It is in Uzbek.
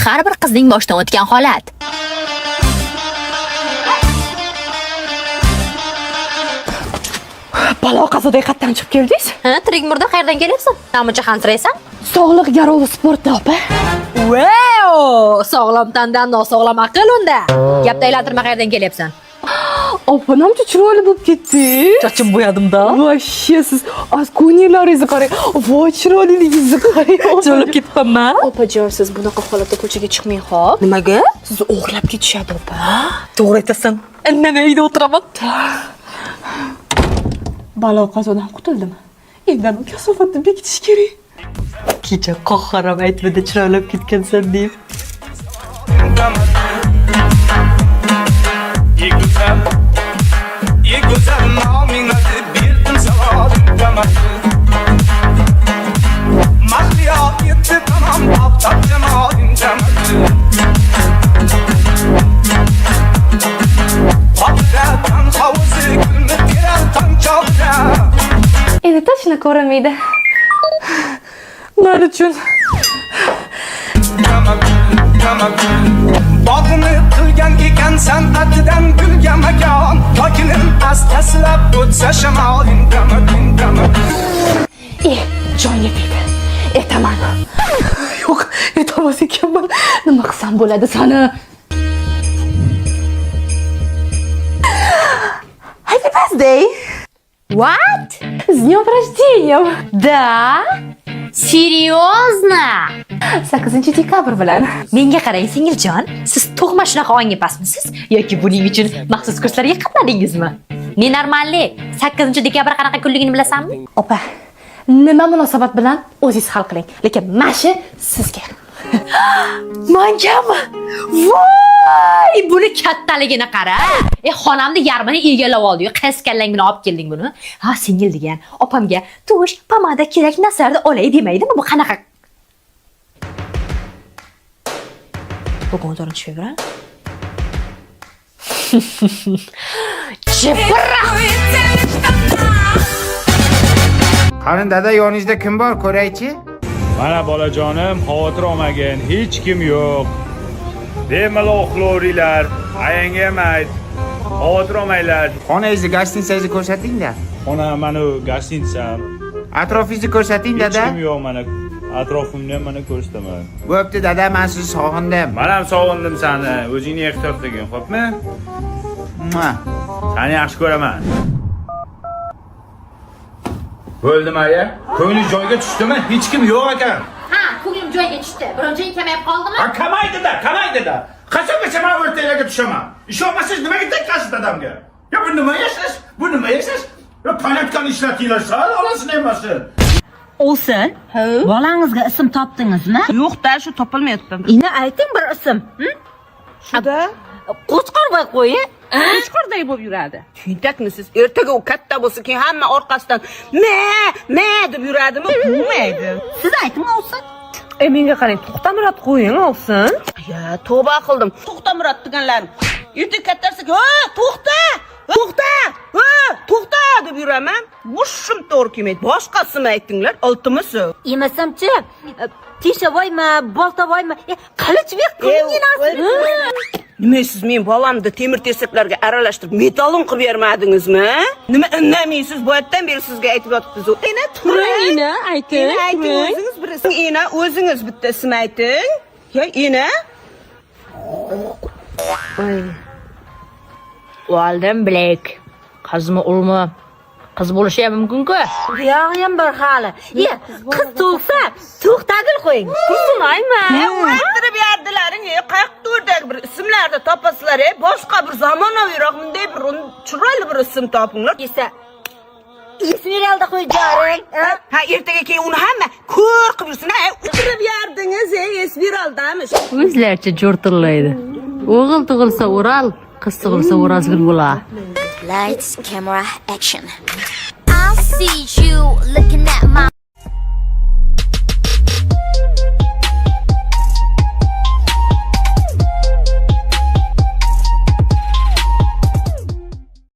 har bir qizning boshidan o'tgan holat. Balo qazoda qayerdan chiqib keldingiz? Ha, tirik murda qayerdan kelyapsan? Namuncha hansiraysan? Sog'liq garovli sportda opa. Wow! Sog'lom tandan nosog'lom aql unda. Gapni aylantirma qayerdan kelyapsan? Opa, namcha chiroyli bo'lib ketdi. Sochim bo'yadim-da. Voshye siz ko'nglingizni qarang. Voy, chiroyliligingizni qarang. Cho'lib ketibman. Opajon, siz bunaqa holatda ko'chaga chiqmang, xo'p? Nimaga? Sizni o'g'irlab ketishadi, opa. To'g'ri aytasan. Indamay uyda o'tiraman. Balo qazodan qutuldimi? Endi kasofatni bekitish kerak. Kecha qahharam aytmadi chiroylab ketgansan deb. Endi tashna ko'rinmaydi. Nima uchun? Bog'ni qilgan ekan san'atidan gulga makon, tokinim astaslab o'tsa shamol indama. Jonga tegdi. Aytaman. Yo'q, aytolmas ekanman. Nima qilsam bo'ladi sani? Happy birthday. What? С днем рождения. Da? Seriozna? 8 dekabr bilan. Menga qarang, singiljon, siz tug'ma shunaqa ongi pasmisiz yoki buning uchun maxsus kurslarga qatnadingizmi? Nenormalli. 8 dekabr qanaqa kunligini bilasanmi? Opa, nima munosabat bilan o'zingiz hal qiling. Lekin mashi sizga. Mangami? Voy, buni kattaligini qara. Xonamni yarmini egallab oldi-yu, qaysi kallang bilan olib kelding buni? Ha, singil degan. Opamga tush, pomada kerak narsani olay demaydimi? Bu qanaqa? Bugun 4-fevral. Chepra! Qani dada, yoningizda kim bor, ko'raychi? Mana bolajonim, xavotir olmagin, hech kim yo'q. Bemalol uxlayveringlar, ayangga ham ayt. Xavotir olmanglar. Xonangizni, gostinitsangizni ko'rsating-da. Xona mana gostinitsam. Atrofingizni ko'rsating, Hech dada. kim yo'q mana. Atrofimni ham mana ko'rsataman. Bo'pti, dada, men sizni sog'indim. Men ham sog'indim seni. O'zingni ehtiyot qilgin, xo'pmi? Seni yaxshi ko'raman. Bo'ldimi aya? Ko'nglingiz joyiga tushdimi? Hech kim yo'q ekan. Ha, ko'nglim joyiga tushdi. Birinchi kamayib qoldimi? Ha, kamaydida. Qachongacha men o'rtalarga tushaman? Ish olmasangiz nimaga tekkasiz dadamga? Ya bu nima yashash? Ya panatkan ishlatinglar, sal olasini emasin. Olsun. Bolangizga ism topdingizmi? Yo'q-da, shu topolmayapti. Ina ayting bir ism. Shuda Qo'chqor voy qo'ying. qo'chqorday bo'lib yuradi. Tuyntakni siz ertaga u katta bo'lsa, keyin hamma orqasidan me deb yuradimi? Bo'lmaydi. Siz ayting olsin. Menga qarang, To'xtamurod qo'ying olsin. Ya, tavba qildim. To'xtamurod deganlarni. Ertaga kattarsak, "Ha, to'xta! To'xta!" deb yuraman. Mushim to'g'ri kelmaydi. Boshqasini aytinglar, iltimos. Emasimchi, Teshavoymi, Boltavoymi? Qilicbek qilingin. Nima siz men bolamni temir tersaklarga aralashtirib metalon qilib bermadingizmi? Nima indamaysiz? Bu yerdan beri sizga aytib yotibmiz. Ena turing. Ayting. O'zingiz birisi. Ena o'zingiz bitta ism ayting. Ya ena. Valdim Black. Qizmi, ulmi? Qiz bo'lishi ham mumkin-ku. Buyog'im bir hali. Qiz tug'sa, to'xtagil qo'ying. Tursinaymi? Aytirib berdilaring, qayerda bir ismlarda topasizlar, boshqa bir zamonaviyroq bunday bir chiroyli bir ism topinglar. Esa Esmeralda qo'yjaring. Ha, ertaga keyin uni hamma ko'r qilib yursin. Aytirib berdingiz, Esmeraldamish. O'zlarcha jo'rtillaydi. O'g'il tug'ilsa Ural, qiz tug'ilsa O'razgul bo'lar. Lights, camera, action. I see you looking at my